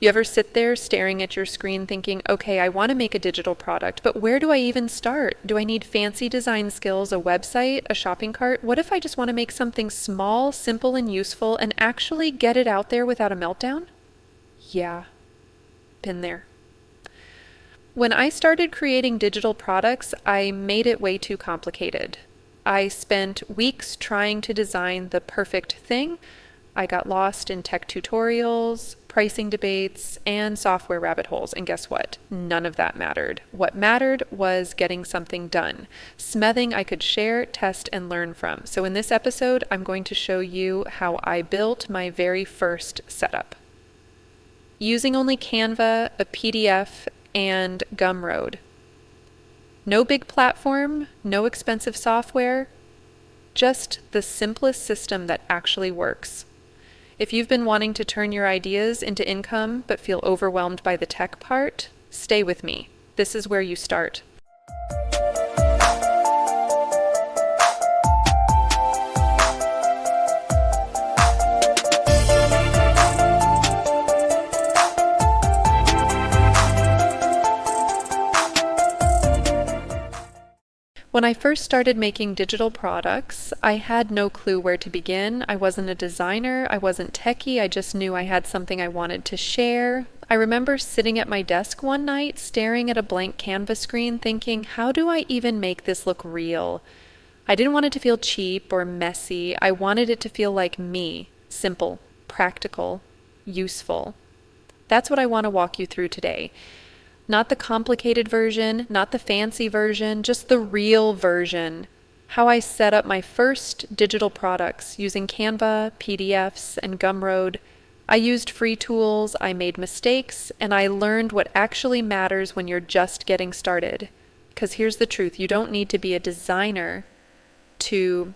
You ever sit there staring at your screen thinking, okay, I want to make a digital product, but where do I even start? Do I need fancy design skills, a website, a shopping cart? What if I just want to make something small, simple, and useful and actually get it out there without a meltdown? Yeah, been there. When I started creating digital products, I made it way too complicated. I spent weeks trying to design the perfect thing. I got lost in tech tutorials, pricing debates, and software rabbit holes. And guess what? None of that mattered. What mattered was getting something done, smething I could share, test, and learn from. So in this episode, I'm going to show you how I built my very first setup. Using only Canva, a PDF, and Gumroad. No big platform, no expensive software, just the simplest system that actually works. If you've been wanting to turn your ideas into income but feel overwhelmed by the tech part, stay with me. This is where you start. When I first started making digital products, I had no clue where to begin. I wasn't a designer, I wasn't techie, I just knew I had something I wanted to share. I remember sitting at my desk one night, staring at a blank Canva screen, thinking, how do I even make this look real? I didn't want it to feel cheap or messy. I wanted it to feel like me, simple, practical, useful. That's what I want to walk you through today. Not the complicated version, not the fancy version, just the real version. How I set up my first digital products using Canva, PDFs, and Gumroad. I used free tools, I made mistakes, and I learned what actually matters when you're just getting started. Because here's the truth, you don't need to be a designer to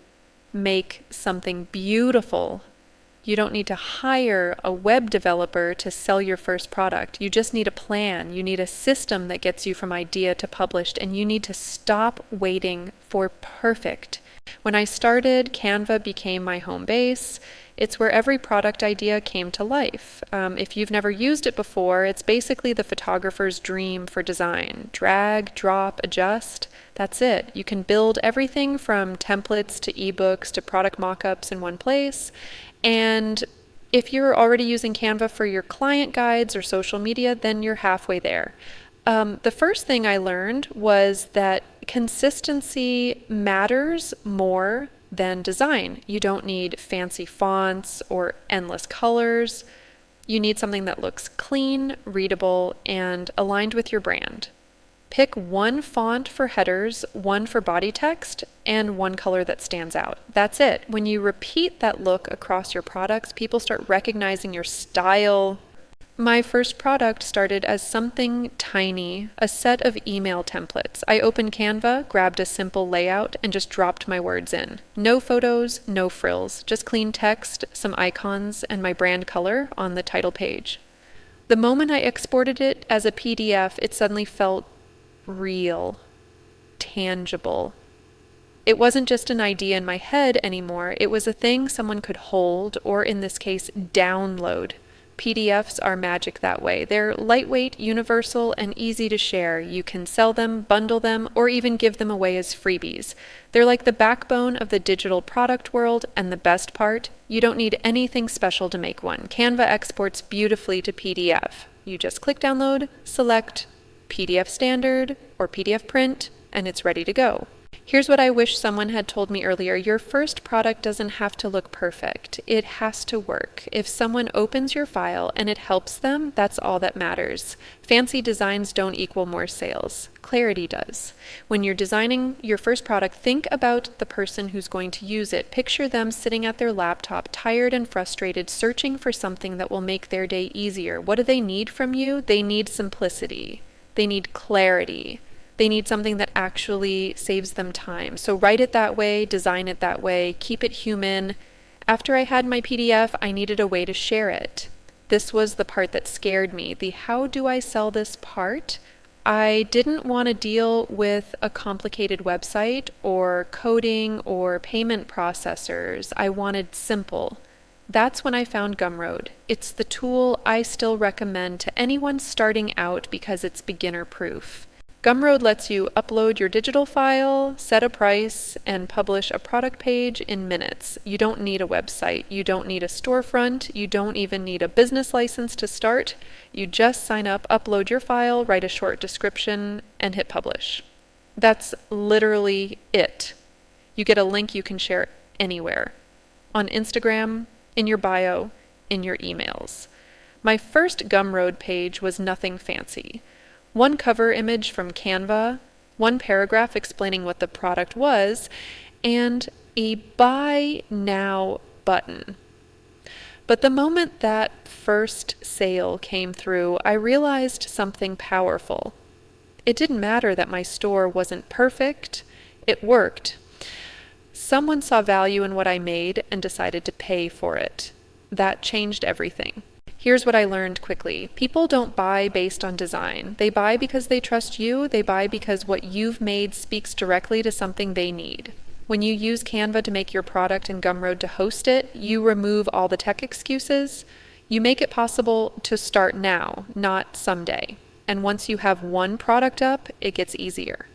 make something beautiful. You don't need to hire a web developer to sell your first product. You just need a plan. You need a system that gets you from idea to published, and you need to stop waiting for perfect. When I started, Canva became my home base. It's where every product idea came to life. If you've never used it before, it's basically the photographer's dream for design. Drag, drop, adjust. That's it. You can build everything from templates to ebooks to product mock-ups in one place. And if you're already using Canva for your client guides or social media, then you're halfway there. The first thing I learned was that consistency matters more than design. You don't need fancy fonts or endless colors. You need something that looks clean, readable, and aligned with your brand. Pick one font for headers, one for body text, and one color that stands out. That's it. When you repeat that look across your products, people start recognizing your style. My first product started as something tiny, a set of email templates. I opened Canva, grabbed a simple layout, and just dropped my words in. No photos, no frills, just clean text, some icons, and my brand color on the title page. The moment I exported it as a PDF, it suddenly felt real, tangible. It wasn't just an idea in my head anymore. It was a thing someone could hold, or in this case, download. PDFs are magic that way. They're lightweight, universal, and easy to share. You can sell them, bundle them, or even give them away as freebies. They're like the backbone of the digital product world, and the best part, you don't need anything special to make one. Canva exports beautifully to PDF. You just click download, select PDF standard or PDF print, and it's ready to go. Here's what I wish someone had told me earlier. Your first product doesn't have to look perfect. It has to work. If someone opens your file and it helps them, that's all that matters. Fancy designs don't equal more sales. Clarity does. When you're designing your first product, think about the person who's going to use it. Picture them sitting at their laptop, tired and frustrated, searching for something that will make their day easier. What do they need from you? They need simplicity. They need clarity. They need something that actually saves them time. So write it that way, design it that way, keep it human. After I had my PDF, I needed a way to share it. This was the part that scared me, the how do I sell this part. I didn't want to deal with a complicated website or coding or payment processors. I wanted simple. That's when I found Gumroad. It's the tool I still recommend to anyone starting out because it's beginner proof. Gumroad lets you upload your digital file, set a price, and publish a product page in minutes. You don't need a website. You don't need a storefront. You don't even need a business license to start. You just sign up, upload your file, write a short description, and hit publish. That's literally it. You get a link you can share anywhere. On Instagram, in your bio, in your emails. My first Gumroad page was nothing fancy. One cover image from Canva, one paragraph explaining what the product was, and a buy now button. But the moment that first sale came through, I realized something powerful. It didn't matter that my store wasn't perfect, it worked. Someone saw value in what I made and decided to pay for it. That changed everything. Here's what I learned quickly. People don't buy based on design. They buy because they trust you. They buy because what you've made speaks directly to something they need. When you use Canva to make your product and Gumroad to host it, you remove all the tech excuses. You make it possible to start now, not someday. And once you have one product up, it gets easier.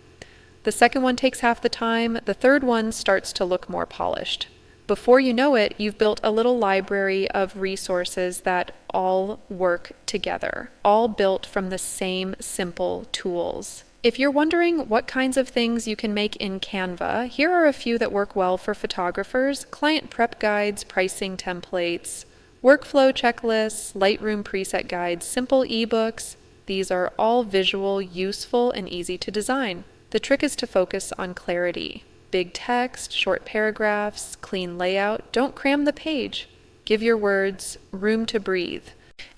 The second one takes half the time. The third one starts to look more polished. Before you know it, you've built a little library of resources that all work together, all built from the same simple tools. If you're wondering what kinds of things you can make in Canva, here are a few that work well for photographers: client prep guides, pricing templates, workflow checklists, Lightroom preset guides, simple ebooks. These are all visual, useful, and easy to design. The trick is to focus on clarity. Big text, short paragraphs, clean layout. Don't cram the page. Give your words room to breathe.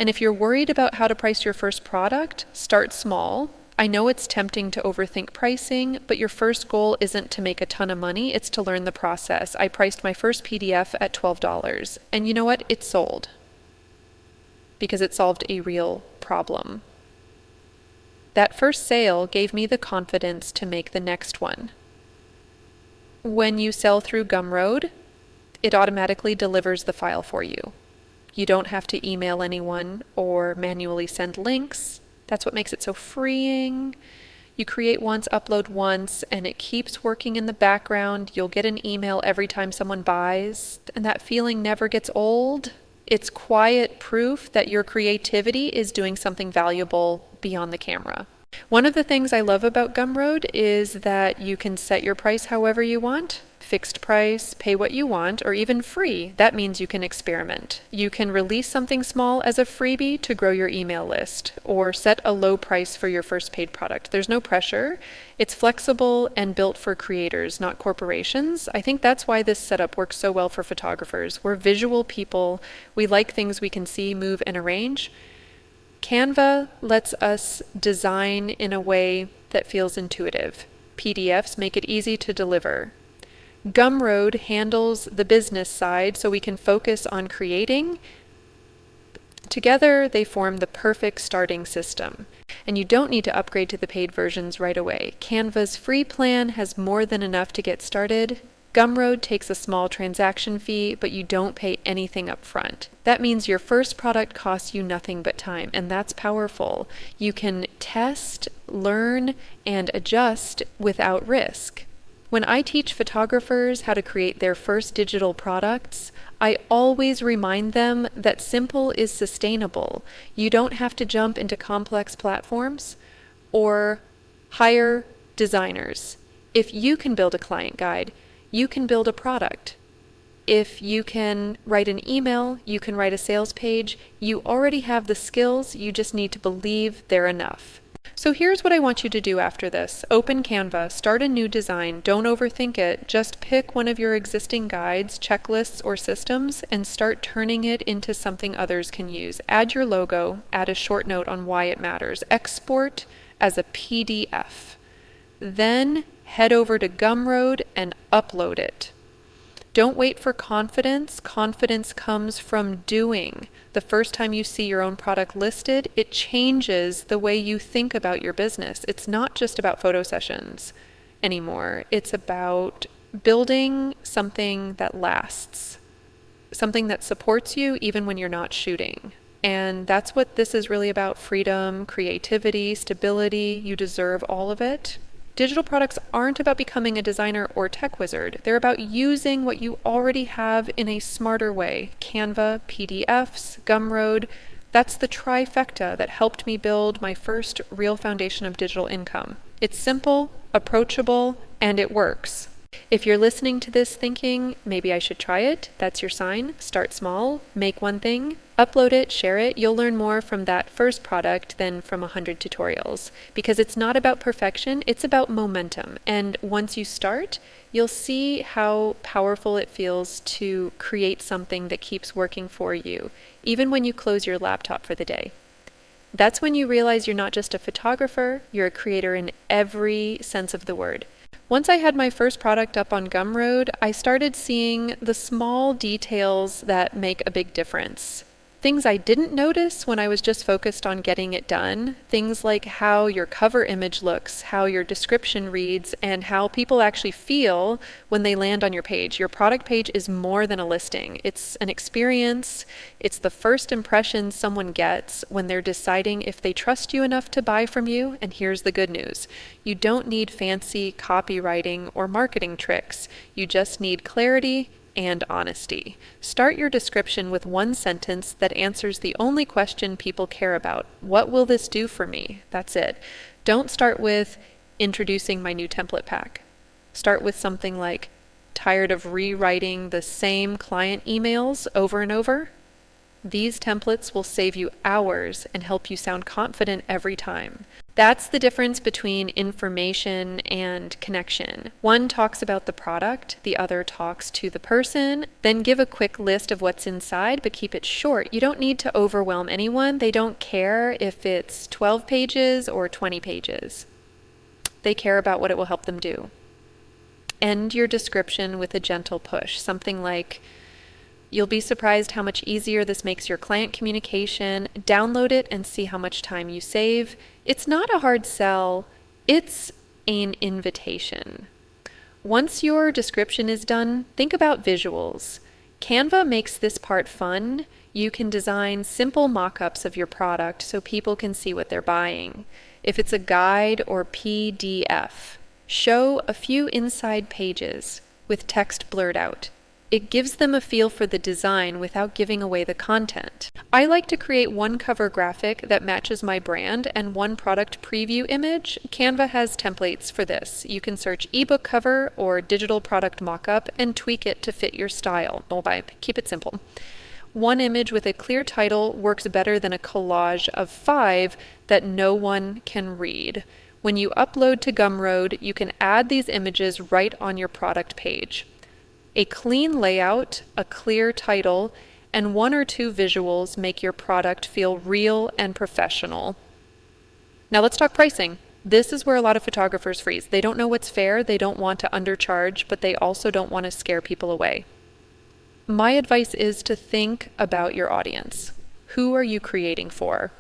And if you're worried about how to price your first product, start small. I know it's tempting to overthink pricing, but your first goal isn't to make a ton of money, it's to learn the process. I priced my first PDF at $12. And you know what? It sold. Because it solved a real problem. That first sale gave me the confidence to make the next one. When you sell through Gumroad, it automatically delivers the file for you. You don't have to email anyone or manually send links. That's what makes it so freeing. You create once, upload once, and it keeps working in the background. You'll get an email every time someone buys, and that feeling never gets old. It's quiet proof that your creativity is doing something valuable beyond the camera. One of the things I love about Gumroad is that you can set your price however you want. Fixed price, pay what you want, or even free. That means you can experiment. You can release something small as a freebie to grow your email list, or set a low price for your first paid product. There's no pressure. It's flexible and built for creators, not corporations. I think that's why this setup works so well for photographers. We're visual people. We like things we can see, move, and arrange. Canva lets us design in a way that feels intuitive. PDFs make it easy to deliver. Gumroad handles the business side so we can focus on creating. Together, they form the perfect starting system. And you don't need to upgrade to the paid versions right away. Canva's free plan has more than enough to get started. Gumroad takes a small transaction fee, but you don't pay anything up front. That means your first product costs you nothing but time, and that's powerful. You can test, learn, and adjust without risk. When I teach photographers how to create their first digital products, I always remind them that simple is sustainable. You don't have to jump into complex platforms or hire designers. If you can build a client guide, you can build a product. If you can write an email, you can write a sales page. You already have the skills, you just need to believe they're enough. So here's what I want you to do after this. Open Canva, start a new design, don't overthink it, just pick one of your existing guides, checklists, or systems and start turning it into something others can use. Add your logo, add a short note on why it matters, export as a PDF. Then head over to Gumroad and upload it. Don't wait for confidence. Confidence comes from doing. The first time you see your own product listed, it changes the way you think about your business. It's not just about photo sessions anymore. It's about building something that lasts. something that supports you even when you're not shooting. And that's what this is really about: freedom, creativity, stability. You deserve all of it. Digital products aren't about becoming a designer or tech wizard. They're about using what you already have in a smarter way. Canva, PDFs, Gumroad. That's the trifecta that helped me build my first real foundation of digital income. It's simple, approachable, and it works. If you're listening to this thinking, maybe I should try it, that's your sign. Start small, make one thing, upload it, share it. You'll learn more from that first product than from 100 tutorials. Because it's not about perfection, it's about momentum. And once you start, you'll see how powerful it feels to create something that keeps working for you, even when you close your laptop for the day. That's when you realize you're not just a photographer, you're a creator in every sense of the word. Once I had my first product up on Gumroad, I started seeing the small details that make a big difference. Things I didn't notice when I was just focused on getting it done. Things like how your cover image looks, how your description reads, and how people actually feel when they land on your page. Your product page is more than a listing. It's an experience. It's the first impression someone gets when they're deciding if they trust you enough to buy from you. And here's the good news. You don't need fancy copywriting or marketing tricks. You just need clarity and honesty. Start your description with one sentence that answers the only question people care about. What will this do for me? That's it. Don't start with introducing my new template pack. Start with something like, tired of rewriting the same client emails over and over? These templates will save you hours and help you sound confident every time. That's the difference between information and connection. One talks about the product, the other talks to the person. Then give a quick list of what's inside, but keep it short. You don't need to overwhelm anyone. They don't care if it's 12 pages or 20 pages. They care about what it will help them do. End your description with a gentle push, something like, you'll be surprised how much easier this makes your client communication. Download it and see how much time you save. It's not a hard sell, it's an invitation. Once your description is done, think about visuals. Canva makes this part fun. You can design simple mock-ups of your product so people can see what they're buying. If it's a guide or PDF, show a few inside pages with text blurred out. It gives them a feel for the design without giving away the content. I like to create one cover graphic that matches my brand and one product preview image. Canva has templates for this. You can search ebook cover or digital product mockup and tweak it to fit your style. Keep it simple. One image with a clear title works better than a collage of 5 that no one can read. When you upload to Gumroad, you can add these images right on your product page. A clean layout, a clear title, and 1 or 2 visuals make your product feel real and professional. Now let's talk pricing. This is where a lot of photographers freeze. They don't know what's fair, they don't want to undercharge, but they also don't want to scare people away. My advice is to think about your audience. Who are you creating for?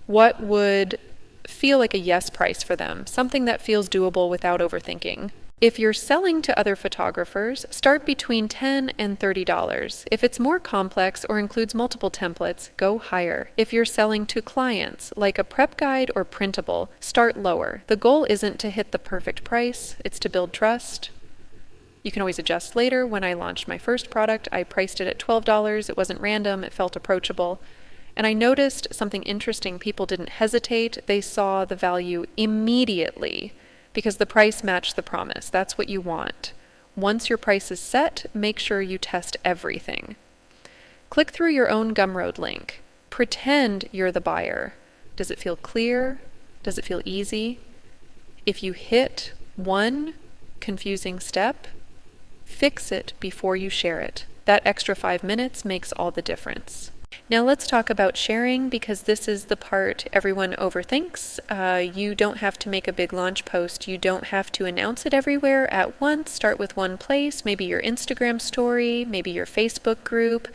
What would feel like a yes price for them? Something that feels doable without overthinking. If you're selling to other photographers, start between $10 and $30. If it's more complex or includes multiple templates, go higher. If you're selling to clients, like a prep guide or printable, start lower. The goal isn't to hit the perfect price, it's to build trust. You can always adjust later. When I launched my first product, I priced it at $12. It wasn't random, it felt approachable. And I noticed something interesting. People didn't hesitate, they saw the value immediately, because the price matched the promise. That's what you want. Once your price is set, make sure you test everything. Click through your own Gumroad link. Pretend you're the buyer. Does it feel clear? Does it feel easy? If you hit one confusing step, fix it before you share it. That extra 5 minutes makes all the difference. Now let's talk about sharing, because this is the part everyone overthinks. You don't have to make a big launch post. You don't have to announce it everywhere at once. Start with one place, maybe your Instagram story, maybe your Facebook group.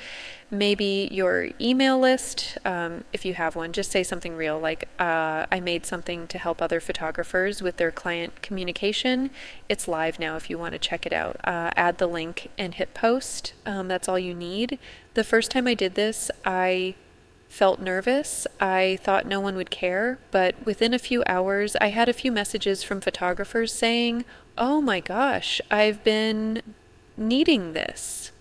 Maybe your email list, if you have one, just say something real like, I made something to help other photographers with their client communication. It's live now if you want to check it out. Add the link and hit post. That's all you need. The first time I did this, I felt nervous. I thought no one would care, but within a few hours, I had a few messages from photographers saying, "Oh my gosh, I've been needing this."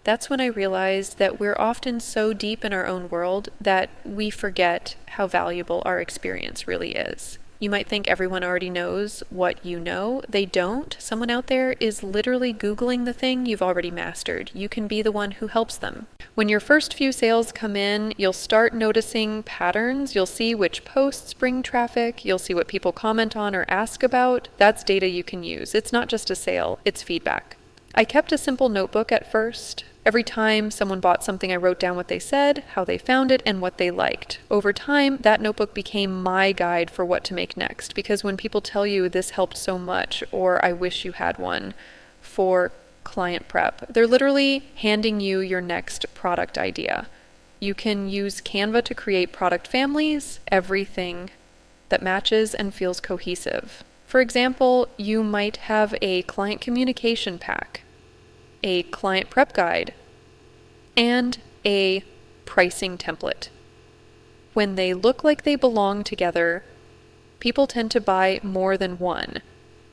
That's when I realized that we're often so deep in our own world that we forget how valuable our experience really is. You might think everyone already knows what you know. They don't. Someone out there is literally Googling the thing you've already mastered. You can be the one who helps them. When your first few sales come in, you'll start noticing patterns. You'll see which posts bring traffic. You'll see what people comment on or ask about. That's data you can use. It's not just a sale, it's feedback. I kept a simple notebook at first. Every time someone bought something, I wrote down what they said, how they found it, and what they liked. Over time, that notebook became my guide for what to make next, because when people tell you this helped so much, or I wish you had one for client prep, they're literally handing you your next product idea. You can use Canva to create product families, everything that matches and feels cohesive. For example, you might have a client communication pack, a client prep guide, and a pricing template. When they look like they belong together, people tend to buy more than one.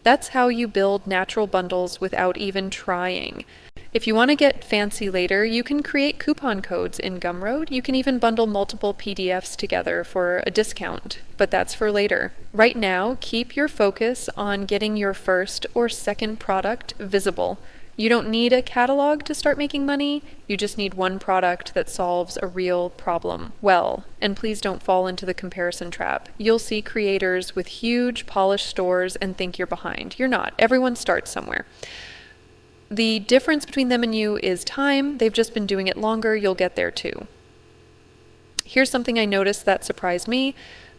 That's how you build natural bundles without even trying. If you want to get fancy later, you can create coupon codes in Gumroad. You can even bundle multiple PDFs together for a discount, but that's for later. Right now, keep your focus on getting your first or second product visible. You don't need a catalog to start making money. You just need one product that solves a real problem well. And please don't fall into the comparison trap. You'll see creators with huge polished stores and think you're behind. You're not. Everyone starts somewhere. The difference between them and you is time. They've just been doing it longer. You'll get there too. Here's something I noticed that surprised me.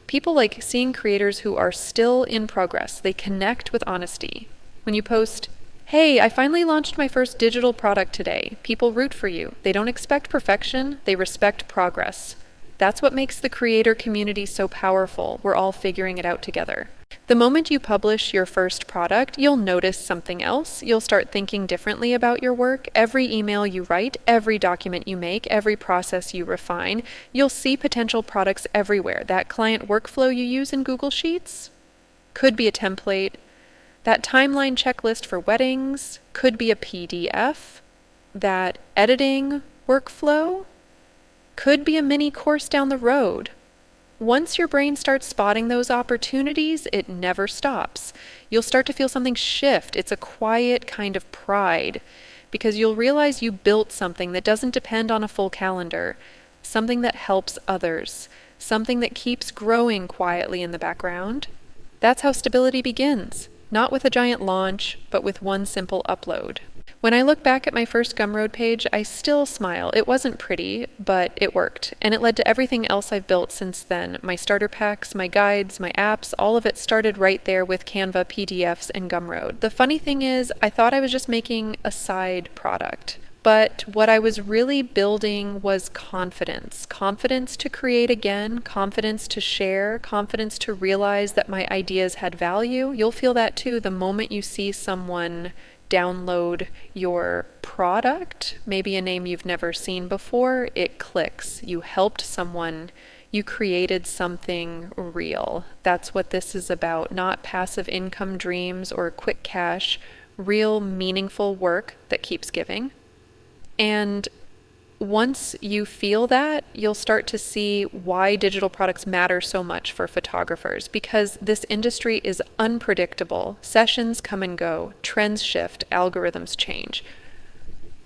People like seeing creators who are still in progress. They connect with honesty. When you post, "Hey, I finally launched my first digital product today," people root for you. They don't expect perfection, they respect progress. That's what makes the creator community so powerful. We're all figuring it out together. The moment you publish your first product, you'll notice something else. You'll start thinking differently about your work. Every email you write, every document you make, every process you refine, you'll see potential products everywhere. That client workflow you use in Google Sheets could be a template. That timeline checklist for weddings could be a PDF. That editing workflow could be a mini course down the road. Once your brain starts spotting those opportunities, it never stops. You'll start to feel something shift. It's a quiet kind of pride, because you'll realize you built something that doesn't depend on a full calendar, something that helps others, something that keeps growing quietly in the background. That's how stability begins. Not with a giant launch, but with one simple upload. When I look back at my first Gumroad page, I still smile. It wasn't pretty, but it worked. And it led to everything else I've built since then. My starter packs, my guides, my apps, all of it started right there with Canva, PDFs, and Gumroad. The funny thing is, I thought I was just making a side product. But what I was really building was confidence. Confidence to create again, confidence to share, confidence to realize that my ideas had value. You'll feel that too the moment you see someone download your product, maybe a name you've never seen before, it clicks. You helped someone. You created something real. That's what this is about, not passive income dreams or quick cash, real meaningful work that keeps giving. And once you feel that, you'll start to see why digital products matter so much for photographers, because this industry is unpredictable. Sessions come and go, trends shift, algorithms change.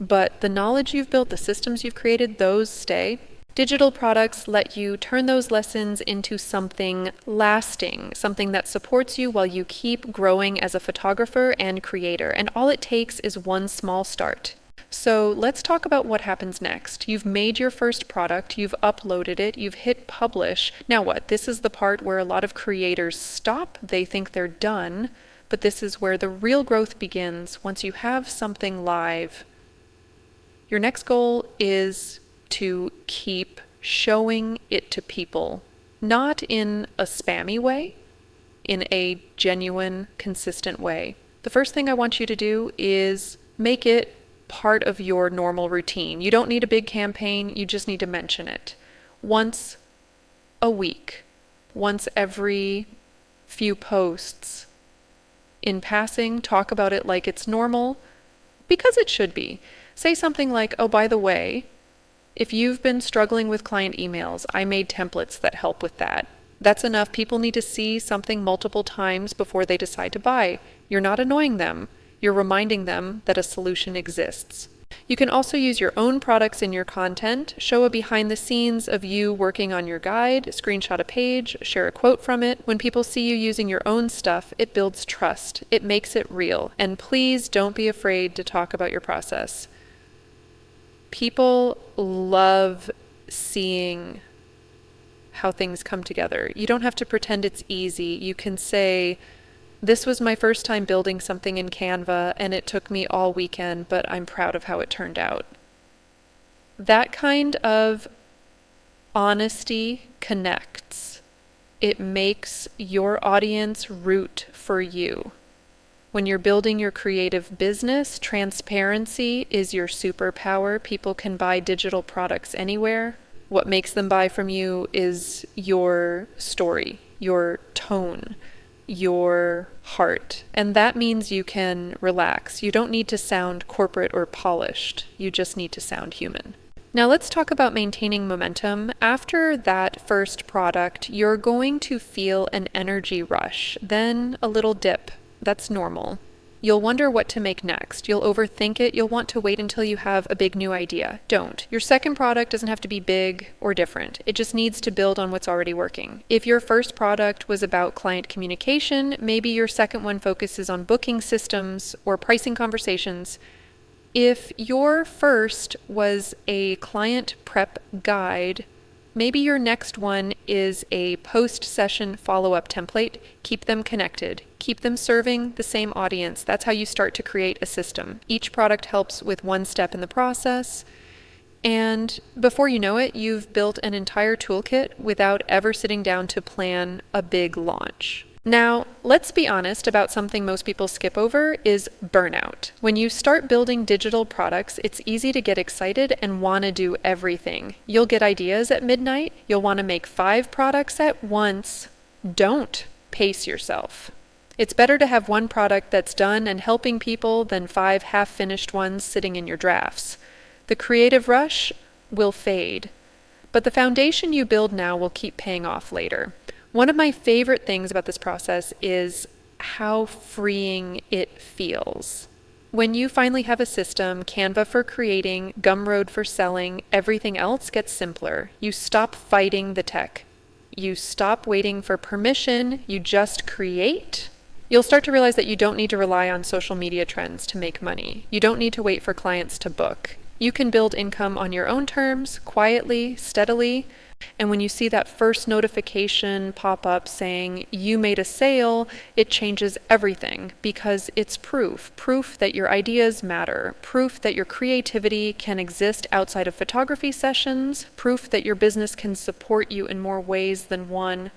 But the knowledge you've built, the systems you've created, those stay. Digital products let you turn those lessons into something lasting, something that supports you while you keep growing as a photographer and creator. And all it takes is one small start. So let's talk about what happens next. You've made your first product, you've uploaded it, you've hit publish. Now what? This is the part where a lot of creators stop. They think they're done, but this is where the real growth begins once you have something live. Your next goal is to keep showing it to people, not in a spammy way, in a genuine, consistent way. The first thing I want you to do is make it part of your normal routine. You don't need a big campaign, you just need to mention it. Once a week, once every few posts. In passing, talk about it like it's normal, because it should be. Say something like, oh, by the way, if you've been struggling with client emails, I made templates that help with that. That's enough. People need to see something multiple times before they decide to buy. You're not annoying them. You're reminding them that a solution exists. You can also use your own products in your content, show a behind the scenes of you working on your guide, screenshot a page, share a quote from it. When people see you using your own stuff, it builds trust. It makes it real. And please don't be afraid to talk about your process. People love seeing how things come together. You don't have to pretend it's easy. You can say, this was my first time building something in Canva and it took me all weekend, but I'm proud of how it turned out. That kind of honesty connects. It makes your audience root for you. When you're building your creative business, transparency is your superpower. People can buy digital products anywhere. What makes them buy from you is your story, your tone, your heart. And that means you can relax. You don't need to sound corporate or polished. You just need to sound human. Now let's talk about maintaining momentum. After that first product, you're going to feel an energy rush, then a little dip. That's normal. You'll wonder what to make next. You'll overthink it. You'll want to wait until you have a big new idea. Don't. Your second product doesn't have to be big or different. It just needs to build on what's already working. If your first product was about client communication, maybe your second one focuses on booking systems or pricing conversations. If your first was a client prep guide, maybe your next one is a post-session follow-up template. Keep them connected. Keep them serving the same audience. That's how you start to create a system. Each product helps with one step in the process. And before you know it, you've built an entire toolkit without ever sitting down to plan a big launch. Now, let's be honest about something most people skip over is burnout. When you start building digital products, it's easy to get excited and want to do everything. You'll get ideas at midnight. You'll want to make 5 products at once. Don't pace yourself. It's better to have one product that's done and helping people than 5 half-finished ones sitting in your drafts. The creative rush will fade, but the foundation you build now will keep paying off later. One of my favorite things about this process is how freeing it feels. When you finally have a system, Canva for creating, Gumroad for selling, everything else gets simpler. You stop fighting the tech. You stop waiting for permission. You just create. You'll start to realize that you don't need to rely on social media trends to make money. You don't need to wait for clients to book. You can build income on your own terms, quietly, steadily. And when you see that first notification pop up saying you made a sale, it changes everything because it's proof that your ideas matter, proof that your creativity can exist outside of photography sessions, proof that your business can support you in more ways than one.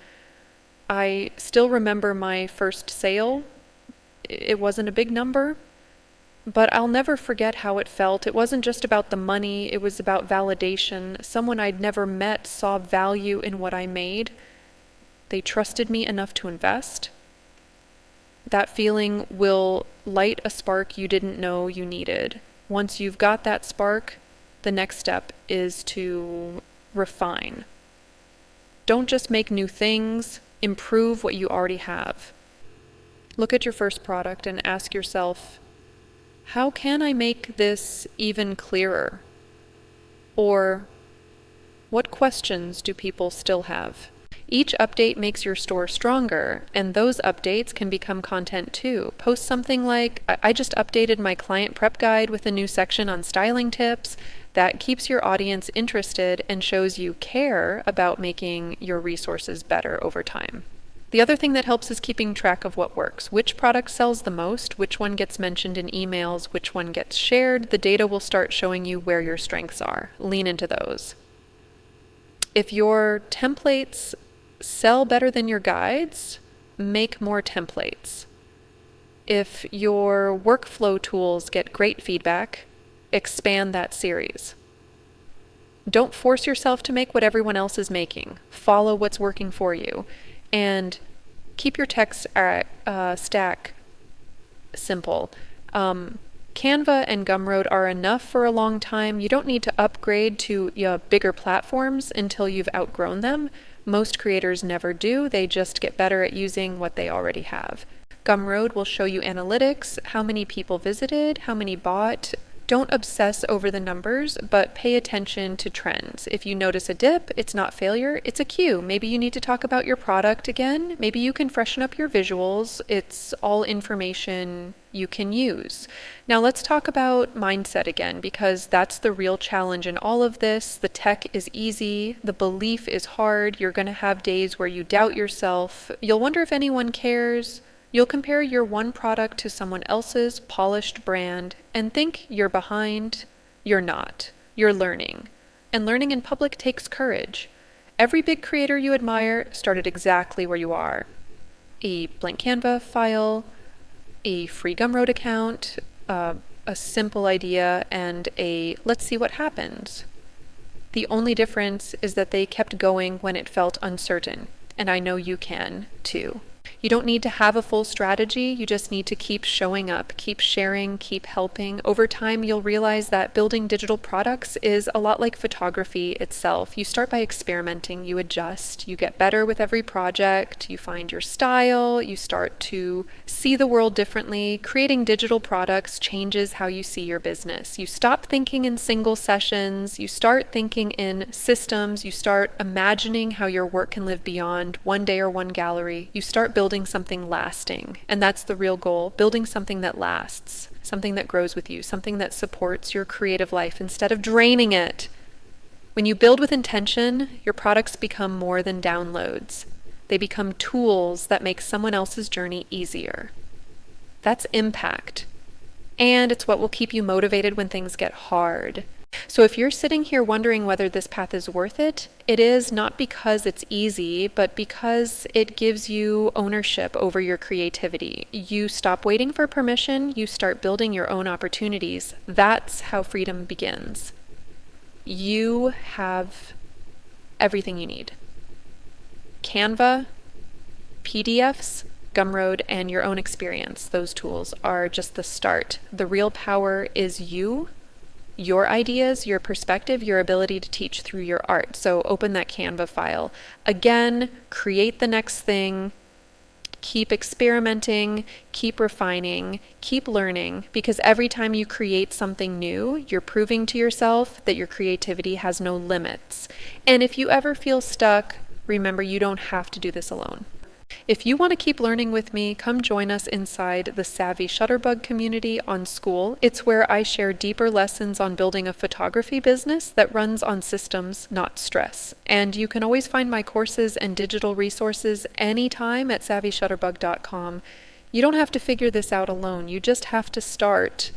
I still remember my first sale. It wasn't a big number, but I'll never forget how it felt. It wasn't just about the money, it was about validation. Someone I'd never met saw value in what I made. They trusted me enough to invest. That feeling will light a spark you didn't know you needed. Once you've got that spark, the next step is to refine. Don't just make new things, improve what you already have. Look at your first product and ask yourself, how can I make this even clearer? Or, what questions do people still have? Each update makes your store stronger, and those updates can become content too. Post something like, I just updated my client prep guide with a new section on styling tips. That keeps your audience interested and shows you care about making your resources better over time. The other thing that helps is keeping track of what works. Which product sells the most, which one gets mentioned in emails, which one gets shared. The data will start showing you where your strengths are. Lean into those. If your templates sell better than your guides, make more templates. If your workflow tools get great feedback, expand that series. Don't force yourself to make what everyone else is making. Follow what's working for you. And keep your tech stack simple. Canva and Gumroad are enough for a long time. You don't need to upgrade to bigger platforms until you've outgrown them. Most creators never do. They just get better at using what they already have. Gumroad will show you analytics, how many people visited, how many bought. Don't obsess over the numbers, but pay attention to trends. If you notice a dip, it's not failure, it's a cue. Maybe you need to talk about your product again. Maybe you can freshen up your visuals. It's all information you can use. Now let's talk about mindset again, because that's the real challenge in all of this. The tech is easy, the belief is hard. You're going to have days where you doubt yourself. You'll wonder if anyone cares. You'll compare your one product to someone else's polished brand and think you're behind. You're not. You're learning. And learning in public takes courage. Every big creator you admire started exactly where you are. A blank Canva file, a free Gumroad account, a simple idea, and a let's see what happens. The only difference is that they kept going when it felt uncertain. And I know you can too. You don't need to have a full strategy. You just need to keep showing up, keep sharing, keep helping. Over time, you'll realize that building digital products is a lot like photography itself. You start by experimenting, you adjust, you get better with every project, you find your style, you start to see the world differently. Creating digital products changes how you see your business. You stop thinking in single sessions, you start thinking in systems, you start imagining how your work can live beyond one day or one gallery. You start building something lasting. And that's the real goal, building something that lasts, something that grows with you, something that supports your creative life instead of draining it. When you build with intention, your products become more than downloads. They become tools that make someone else's journey easier. That's impact. And it's what will keep you motivated when things get hard. So if you're sitting here wondering whether this path is worth it, it is not because it's easy, but because it gives you ownership over your creativity. You stop waiting for permission, you start building your own opportunities. That's how freedom begins. You have everything you need. Canva, PDFs, Gumroad, and your own experience. Those tools are just the start. The real power is you. Your ideas, your perspective, your ability to teach through your art. So open that Canva file. Again, create the next thing. Keep experimenting, keep refining, keep learning, because every time you create something new, you're proving to yourself that your creativity has no limits. And if you ever feel stuck, remember you don't have to do this alone. If you want to keep learning with me, come join us inside the Savvy Shutterbug community on Skool. It's where I share deeper lessons on building a photography business that runs on systems, not stress. And you can always find my courses and digital resources anytime at savvyshutterbug.com. You don't have to figure this out alone. You just have to start.